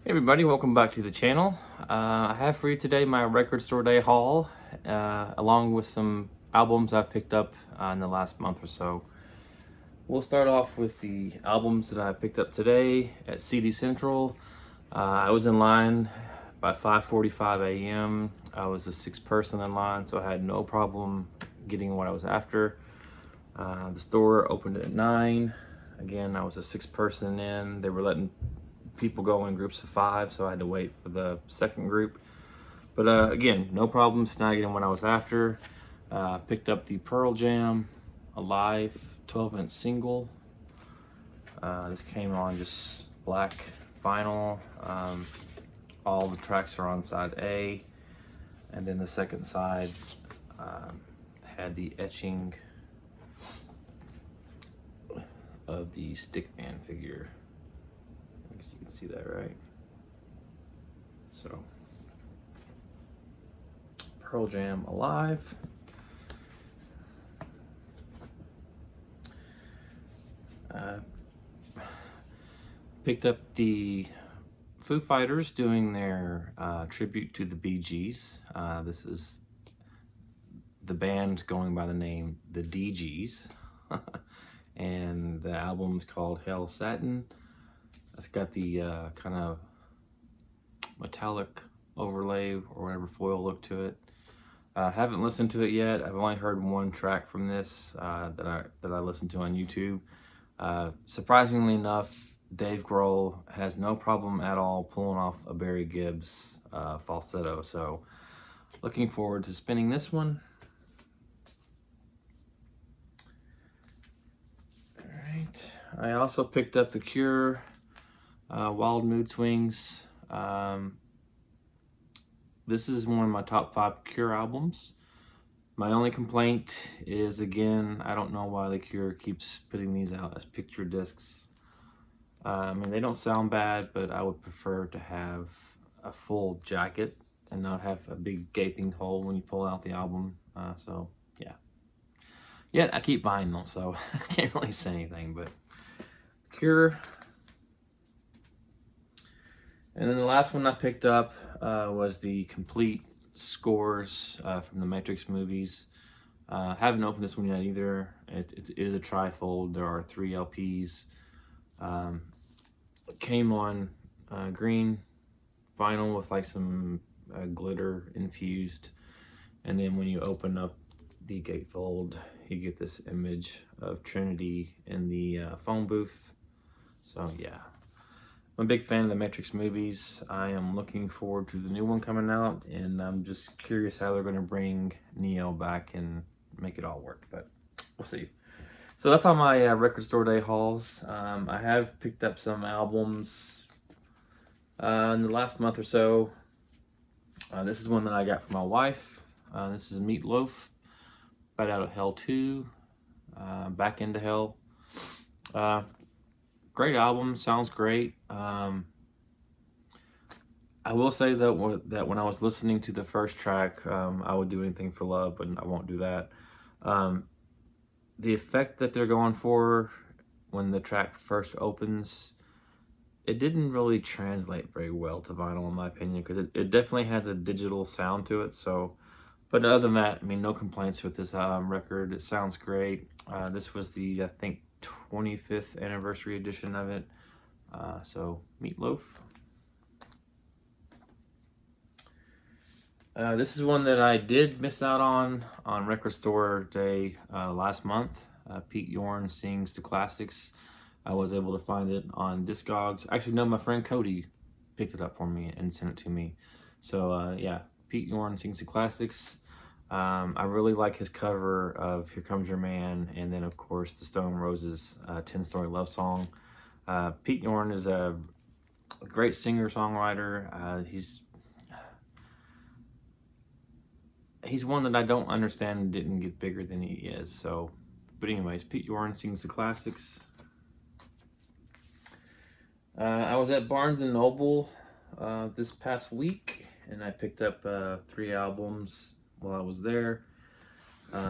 Hey everybody, welcome back to the channel. I have for you today my record store day haul, along with some albums I picked up in the last month or so. We'll start off with the albums that I picked up today at CD Central. I was in line by 5:45 a.m. I was the sixth person in line, so I had no problem getting what I was after. The store opened at 9. Again, I was the sixth person in. They were letting people go in groups of 5, so I had to wait for the second group. But again, no problem snagging what I was after. Picked up the Pearl Jam Alive 12-inch single. This came on just black vinyl. All the tracks are on side A, and then the second side had the etching of the Stickman figure. I guess you can see that, right? So, Pearl Jam Alive. Picked up the Foo Fighters doing their tribute to the Bee Gees. This is the band going by the name the DGs. And the album's called Hail Satin. It's got the kind of metallic overlay or whatever foil look to it. I haven't listened to it yet. I've only heard one track from this that I listened to on YouTube. Surprisingly enough, Dave Grohl has no problem at all pulling off a Barry Gibbs falsetto. So looking forward to spinning this one. All right. I also picked up The Cure, Wild Mood Swings. This is one of my top 5 Cure albums. My only complaint is, again, I don't know why The Cure keeps putting these out as picture discs. I mean, they don't sound bad, but I would prefer to have a full jacket and not have a big gaping hole when you pull out the album. So, yeah. Yet, I keep buying them, so I can't really say anything, but Cure. And then the last one I picked up was the complete scores from the Matrix movies. Haven't opened this one yet either. It is a trifold. There are 3 LPs. Came on green vinyl with like some glitter infused. And then when you open up the gatefold, you get this image of Trinity in the phone booth. So yeah. I'm a big fan of the Matrix movies. I am looking forward to the new one coming out, and I'm just curious how they're going to bring Neo back and make it all work, but we'll see. So that's all my record store day hauls. I have picked up some albums in the last month or so. This is one that I got from my wife. This is Meatloaf, Bite Out of Hell 2, Back into Hell. Great album, sounds great. I will say that when I was listening to the first track, I would do anything for love, but I won't do that. The effect that they're going for when the track first opens, it didn't really translate very well to vinyl, in my opinion, because it definitely has a digital sound to it. So, but other than that, I mean, no complaints with this record. It sounds great. This was the, I think, 25th anniversary edition of it. So Meatloaf. This is one that I did miss out on record store day last month. Pete Yorn Sings the Classics. I was able to find it on Discogs. Actually, no, my friend Cody picked it up for me and sent it to me. So yeah, Pete Yorn Sings the Classics. I really like his cover of Here Comes Your Man, and then of course the Stone Roses 10-Story Love Song. Pete Yorn is a great singer-songwriter. He's one that I don't understand and didn't get bigger than he is. So, but anyways, Pete Yorn Sings the Classics. I was at Barnes & Noble this past week, and I picked up 3 albums while I was there,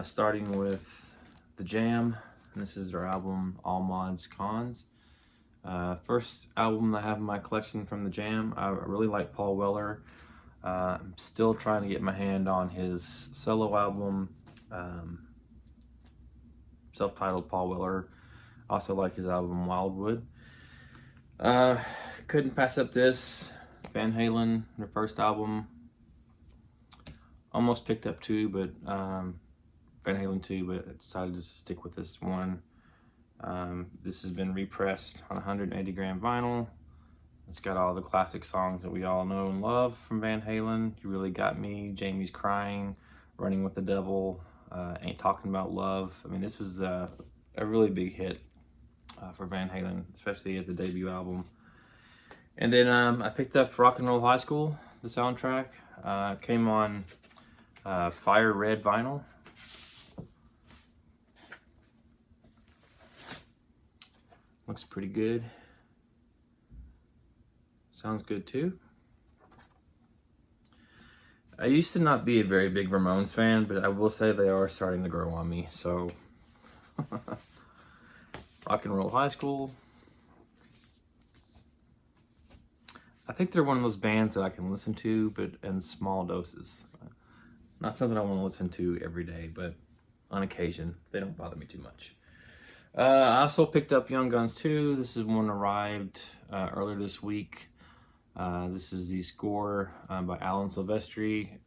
starting with The Jam, and this is their album All Mods Cons. First album I have in my collection from the Jam. I really like Paul Weller. I'm still trying to get my hand on his solo album, self-titled Paul Weller. Also like his album Wildwood. Couldn't pass up this Van Halen, their first album. Almost picked up two, but Van Halen 2, but I decided to stick with this one. This has been repressed on 180 gram vinyl. It's got all the classic songs that we all know and love from Van Halen. You Really Got Me, Jamie's Crying, Running with the Devil, Ain't Talking About Love. I mean, this was a really big hit for Van Halen, especially as a debut album. And then I picked up Rock and Roll High School, the soundtrack. Came on fire red vinyl. Looks pretty good. Sounds good too. I used to not be a very big Ramones fan, but I will say they are starting to grow on me. So, Rock and Roll High School. I think they're one of those bands that I can listen to, but in small doses. Not something I want to listen to every day, but on occasion, they don't bother me too much. I also picked up Young Guns 2. This is one arrived earlier this week. This is the score by Alan Silvestri.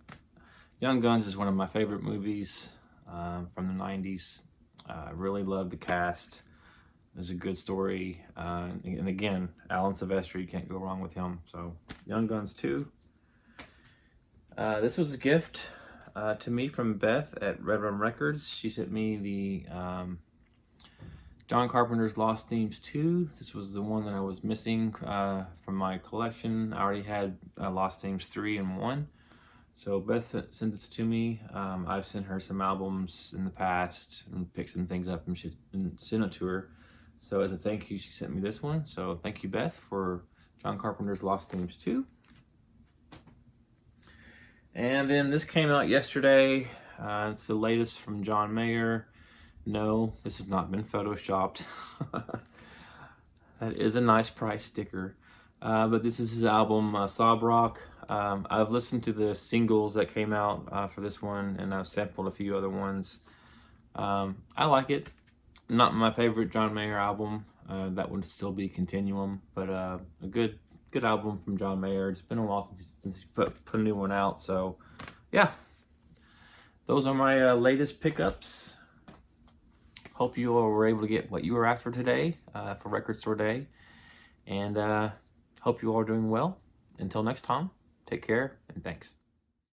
Young Guns is one of my favorite movies from the 90s. I really love the cast. It's a good story. And again, Alan Silvestri, can't go wrong with him. So, Young Guns 2. This was a gift to me from Beth at Red Rum Records. She sent me the John Carpenter's Lost Themes 2. This was the one that I was missing from my collection. I already had Lost Themes 3 and 1. So Beth sent this to me. I've sent her some albums in the past and picked some things up and sent it to her. So as a thank you, she sent me this one. So thank you, Beth, for John Carpenter's Lost Themes 2. And then this came out yesterday. It's the latest from John Mayer. No, this has not been photoshopped. That is a nice price sticker. But this is his album, Sob Rock. I've listened to the singles that came out for this one, and I've sampled a few other ones. I like it. Not my favorite John Mayer album. That would still be Continuum, but a good album from John Mayer. It's been a while since he put a new one out, so yeah. Those are my latest pickups. Hope you all were able to get what you were after today for Record Store Day. And hope you all are doing well. Until next time, take care and thanks.